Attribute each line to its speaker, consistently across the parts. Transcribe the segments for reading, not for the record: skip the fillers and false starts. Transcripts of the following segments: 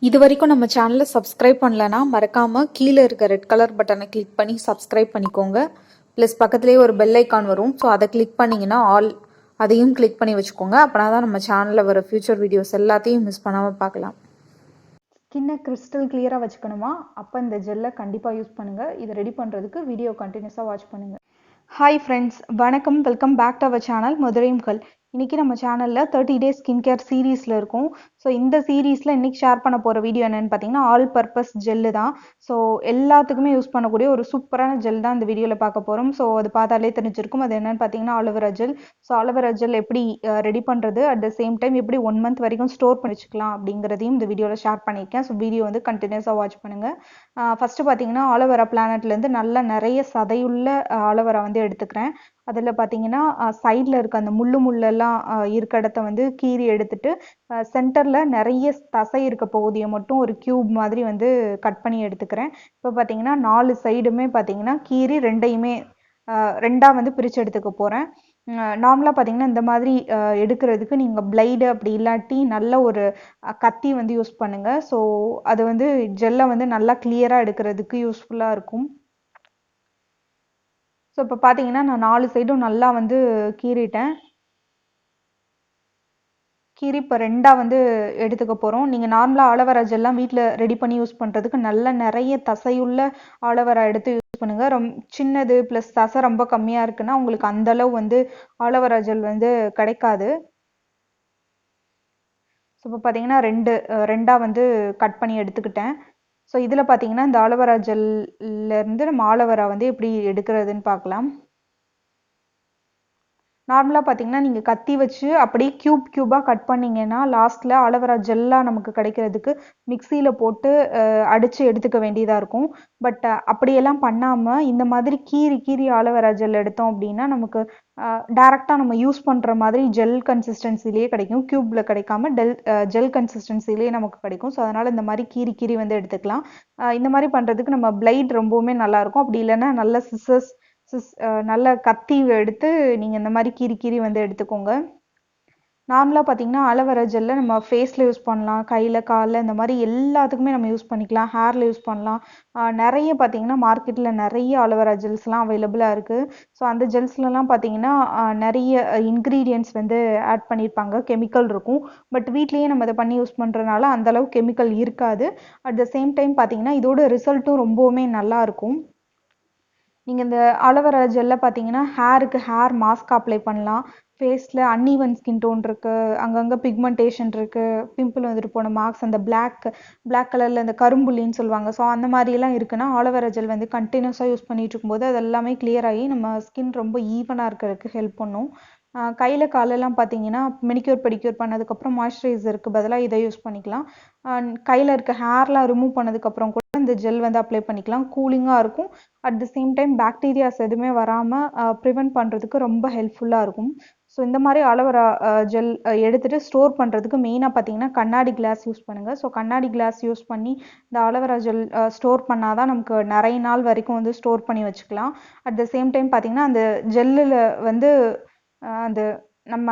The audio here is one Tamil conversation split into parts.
Speaker 1: இது வரைக்கும் நம்ம சேனலை சப்ஸ்கிரைப் பண்ணலனா மறக்காமல் கீழே இருக்க ரெட் கலர் பட்டனை கிளிக் பண்ணி சப்ஸ்கிரைப் பண்ணிக்கோங்க. ப்ளஸ் பக்கத்துலேயே ஒரு பெல் ஐக்கான் வரும். ஸோ அதை கிளிக் பண்ணிங்கன்னா ஆல் அதையும் கிளிக் பண்ணி வச்சுக்கோங்க. அப்படின்னா தான் நம்ம சேனலில் வர ஃபியூச்சர் வீடியோஸ் எல்லாத்தையும் மிஸ் பண்ணாமல் பார்க்கலாம். ஸ்கின்னை கிறிஸ்டல் கிளியராக வச்சுக்கணுமா? அப்போ இந்த ஜெல்லை கண்டிப்பாக யூஸ் பண்ணுங்கள். இதை ரெடி பண்ணுறதுக்கு வீடியோ கண்டினியூஸாக வாட்ச் பண்ணுங்கள். ஹாய் ஃப்ரெண்ட்ஸ், வணக்கம். Welcome back to our channel Madurai மக்கள். இன்றைக்கி நம்ம சேனலில் 30 டேஸ் ஸ்கின் கேர் சீரீஸில் இருக்கும். ஸோ இந்த சீரீஸில் இன்றைக்கி ஷேர் பண்ண போகிற வீடியோ என்னென்னு பார்த்தீங்கன்னா ஆல் பர்பஸ் ஜெல்லு தான். ஸோ எல்லாத்துக்குமே யூஸ் பண்ணக்கூடிய ஒரு சூப்பரான ஜெல் தான் இந்த வீடியோவில் பார்க்க போகிறோம். ஸோ அது பார்த்தாலே தெரிஞ்சிருக்கும். அது என்னென்னு பார்த்தீங்கன்னா aloe vera gel. So aloe vera gel எப்படி ரெடி பண்ணுறது, அட் த சேம் டைம் எப்படி 1 மந்த் வரைக்கும் ஸ்டோர் பண்ணி வச்சுக்கலாம் அப்படிங்கிறதையும் இந்த வீடியோவில் ஷேர் பண்ணியிருக்கேன். ஸோ வீடியோ வந்து கண்டினியூஸாக வாட்ச் பண்ணுங்கள். ஃபஸ்ட்டு பார்த்தீங்கன்னா அலோவேரா பிளானட்லேருந்து நல்ல நிறைய சதையுள்ள அலோவேரா வந்து எடுத்துக்கிறேன். அதில் பார்த்தீங்கன்னா சைடில் இருக்க அந்த முள்ளெல்லாம் இருக்க இடத்த வந்து கீறி எடுத்துட்டு சென்டரில் நிறைய தசை இருக்க பகுதியை மட்டும் ஒரு கியூப் மாதிரி வந்து கட் பண்ணி எடுத்துக்கிறேன். இப்போ பார்த்தீங்கன்னா 4 சைடுமே பார்த்தீங்கன்னா கீறி ரெண்டாக வந்து பிரித்து எடுத்துக்க போகிறேன். நார்மலாக பார்த்தீங்கன்னா இந்த மாதிரி எடுக்கிறதுக்கு நீங்கள் பிளைடு அப்படி இல்லாட்டி நல்ல ஒரு கத்தி வந்து யூஸ் பண்ணுங்கள். ஸோ அது வந்து ஜெல்லை வந்து நல்லா கிளியராக எடுக்கிறதுக்கு யூஸ்ஃபுல்லாக இருக்கும். ஸோ இப்போ பார்த்தீங்கன்னா நான் 4 சைடும் நல்லா வந்து கீறிட்டேன். கீறி இப்போ ரெண்டாக வந்து எடுத்துக்க போகிறோம். நீங்கள் நார்மலாக ஆலோவேரா ஜெல்லாம் வீட்டில் ரெடி பண்ணி யூஸ் பண்ணுறதுக்கு நல்ல நிறைய தசையுள்ள ஆலோவேரா எடுத்து யூஸ் பண்ணுங்கள். சின்னது ப்ளஸ் தசை ரொம்ப கம்மியாக இருக்குன்னா உங்களுக்கு அந்தளவு வந்து ஆலோவேரா ஜெல் வந்து கிடைக்காது. ஸோ இப்போ பார்த்தீங்கன்னா ரெண்டாக வந்து கட் பண்ணி எடுத்துக்கிட்டேன். ஸோ இதில் பார்த்தீங்கன்னா இந்த ஆலோவேரா ஜெல்லேருந்து நம்ம ஆலோவேரா வந்து எப்படி எடுக்கிறதுன்னு பார்க்கலாம். நார்மலாக பார்த்தீங்கன்னா நீங்கள் கத்தி வச்சு அப்படியே க்யூபாக கட் பண்ணிங்கன்னா லாஸ்ட்டில் ஆலோவேரா ஜெல்லாக நமக்கு கிடைக்கிறதுக்கு மிக்சியில் போட்டு அடித்து எடுத்துக்க வேண்டியதாக இருக்கும். பட் அப்படியெல்லாம் பண்ணாமல் இந்த மாதிரி கீறி ஆலோவேரா ஜெல் எடுத்தோம் அப்படின்னா நமக்கு டேரெக்டாக நம்ம யூஸ் பண்ணுற மாதிரி ஜெல் கன்சிஸ்டன்சிலேயே கிடைக்கும். க்யூப்பில் கிடைக்காம ஜெல் கன்சிஸ்டன்சிலேயே நமக்கு கிடைக்கும். ஸோ அதனால் இந்த மாதிரி கீறி வந்து எடுத்துக்கலாம். இந்த மாதிரி பண்ணுறதுக்கு நம்ம பிளைட் ரொம்பவுமே நல்லாயிருக்கும். அப்படி இல்லைன்னா நல்ல நல்ல கத்தி எடுத்து நீங்கள் இந்த மாதிரி கீறி வந்து எடுத்துக்கோங்க. நார்மலாக பார்த்தீங்கன்னா அலோவேரா ஜெல்லை நம்ம ஃபேஸில் யூஸ் பண்ணலாம், கையில் காலில் இந்த மாதிரி எல்லாத்துக்குமே நம்ம யூஸ் பண்ணிக்கலாம். ஹேரில் யூஸ் பண்ணலாம். நிறைய பார்த்தீங்கன்னா மார்க்கெட்டில் நிறைய அலோவேரா ஜெல்ஸ்லாம் அவைலபிளாக இருக்குது. ஸோ அந்த ஜெல்ஸ்லலாம் பார்த்தீங்கன்னா நிறைய இன்க்ரீடியன்ட்ஸ் வந்து ஆட் பண்ணியிருப்பாங்க, கெமிக்கல் இருக்கும். பட் வீட்லேயே நம்ம இதை பண்ணி யூஸ் பண்ணுறதுனால அந்தளவு கெமிக்கல் இருக்காது. அட் த சேம் டைம் பார்த்தீங்கன்னா இதோட ரிசல்ட்டும் ரொம்பவுமே நல்லாயிருக்கும். நீங்கள் இந்த அலோவேரா ஜெல்லை பார்த்தீங்கன்னா ஹேர் மாஸ்க் அப்ளை பண்ணலாம். ஃபேஸில் அன்ஈவன் ஸ்கின் டோன் இருக்குது, அங்கங்கே பிக்மெண்டேஷன் இருக்குது, பிம்பிள் வந்துட்டு போன மார்க்ஸ், அந்த பிளாக் கலரில் இந்த கரும்புள்ளின்னு சொல்லுவாங்க. ஸோ அந்த மாதிரிலாம் இருக்குன்னா ஆலோவேரா ஜெல் வந்து கண்டினியூஸாக யூஸ் பண்ணிகிட்டு இருக்கும்போது அது எல்லாமே கிளியர் ஆகி நம்ம ஸ்கின் ரொம்ப ஈவனாக இருக்கிறதுக்கு ஹெல்ப் பண்ணும். கையில் காலெல்லாம் பார்த்தீங்கன்னா மெனிக்யூர் பெடிக்யூர் பண்ணதுக்கப்புறம் மாய்ஸ்சரைசருக்கு பதிலாக இதை யூஸ் பண்ணிக்கலாம். கையில் இருக்க ஹேர்லாம் ரிமூவ் பண்ணதுக்கப்புறம் கூட இந்த ஜெல் வந்து அப்ளை பண்ணிக்கலாம். கூலிங்காக இருக்கும். At the same time bacterias எதுவுமே வராமல் ப்ரிவென்ட் பண்ணுறதுக்கு ரொம்ப ஹெல்ப்ஃபுல்லாக இருக்கும். ஸோ இந்த மாதிரி அலோவேரா ஜெல் எடுத்துகிட்டு ஸ்டோர் பண்ணுறதுக்கு மெயினாக பார்த்தீங்கன்னா கண்ணாடி கிளாஸ் யூஸ் பண்ணுங்கள். ஸோ கண்ணாடி கிளாஸ் யூஸ் பண்ணி இந்த அலோவேரா ஜெல் ஸ்டோர் பண்ணால் தான் நமக்கு நிறைய நாள் வரைக்கும் வந்து ஸ்டோர் பண்ணி வச்சுக்கலாம். அட் த சேம் டைம் பார்த்தீங்கன்னா அந்த ஜெல்லில் வந்து அந்த நம்ம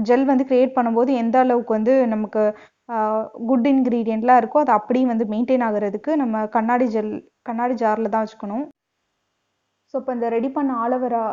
Speaker 1: ஜெல் வந்து க்ரியேட் பண்ணும்போது எந்த அளவுக்கு வந்து நமக்கு குட் இன்க்ரீடியண்ட்லாம் இருக்கோ அது அப்படியே வந்து மெயின்டைன் ஆகிறதுக்கு நம்ம கண்ணாடி ஜாரில் தான் வச்சுக்கணும். ஸோ இப்போ இந்த ரெடி பண்ண ஆலோவேரா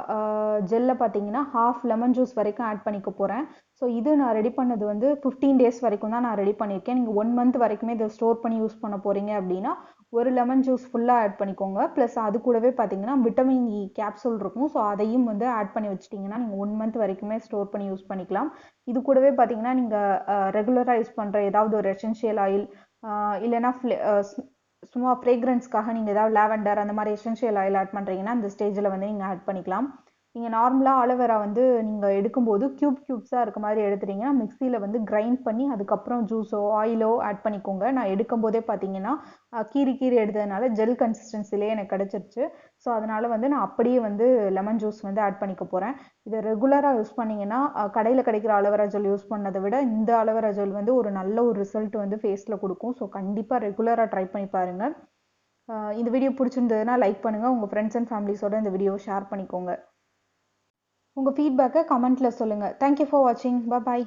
Speaker 1: ஜெல்லை பார்த்தீங்கன்னா ஹாஃப் லெமன் ஜூஸ் வரைக்கும் ஆட் பண்ணிக்க போகிறேன். ஸோ இது நான் ரெடி பண்ணது வந்து 15 டேஸ் வரைக்கும் தான் நான் ரெடி பண்ணியிருக்கேன். நீங்கள் 1 மந்த் வரைக்குமே இதை ஸ்டோர் பண்ணி யூஸ் பண்ண போகிறீங்க அப்படின்னா ஒரு லெமன் ஜூஸ் ஃபுல்லாக ஆட் பண்ணிக்கோங்க. ப்ளஸ் அது கூடவே பார்த்தீங்கன்னா விட்டமின் இ கேப்சூல் இருக்கும். ஸோ அதையும் வந்து ஆட் பண்ணி வச்சிட்டிங்கன்னா நீங்கள் 1 மந்த் வரைக்குமே ஸ்டோர் பண்ணி யூஸ் பண்ணிக்கலாம். இது கூடவே பார்த்தீங்கன்னா நீங்கள் ரெகுலராக யூஸ் பண்ணுற ஏதாவது ஒரு எசென்ஷியல் ஆயில் இல்லைன்னா சும்மா ஃப்ரேக்ரன்ஸ்க்காக நீங்கள் ஏதாவது லாவெண்டர் அந்த மாதிரி எசென்ஷியல் ஆயில் ஆட் பண்ணுறீங்கன்னா அந்த ஸ்டேஜில் வந்து நீங்கள் ஆட் பண்ணிக்கலாம். நீங்கள் நார்மலாக ஆலோவேரா வந்து நீங்கள் எடுக்கும்போது க்யூப்ஸாக இருக்க மாதிரி எடுத்துட்டீங்கன்னா மிக்சியில் வந்து கிரைண்ட் பண்ணி அதுக்கப்புறம் ஜூஸோ ஆயிலோ ஆட் பண்ணிக்கோங்க. நான் எடுக்கும்போதே பார்த்தீங்கன்னா கீறி எடுத்ததுனால ஜெல் கன்சிஸ்டன்சிலே எனக்கு கிடச்சிருச்சு. ஸோ அதனால் வந்து நான் அப்படியே வந்து லெமன் ஜூஸ் வந்து ஆட் பண்ணிக்க போகிறேன். இதை ரெகுலராக யூஸ் பண்ணிங்கன்னா கடையில் கிடைக்கிற அலோவேரா ஜெல் யூஸ் பண்ணதை விட இந்த அலோவேரா ஜெல் வந்து ஒரு நல்ல ஒரு ரிசல்ட் வந்து ஃபேஸில் கொடுக்கும். ஸோ கண்டிப்பாக ரெகுலராக ட்ரை பண்ணி பாருங்கள். இந்த வீடியோ பிடிச்சிருந்ததுன்னா லைக் பண்ணுங்கள். உங்கள் ஃப்ரெண்ட்ஸ் அண்ட் ஃபேமிலிஸோட இந்த வீடியோவை ஷேர் பண்ணிக்கோங்க. உங்கள் ஃபீட்பேக்கை கமெண்ட்டில் சொல்லுங்கள். தேங்க்யூ ஃபார் வாட்சிங். பாய்.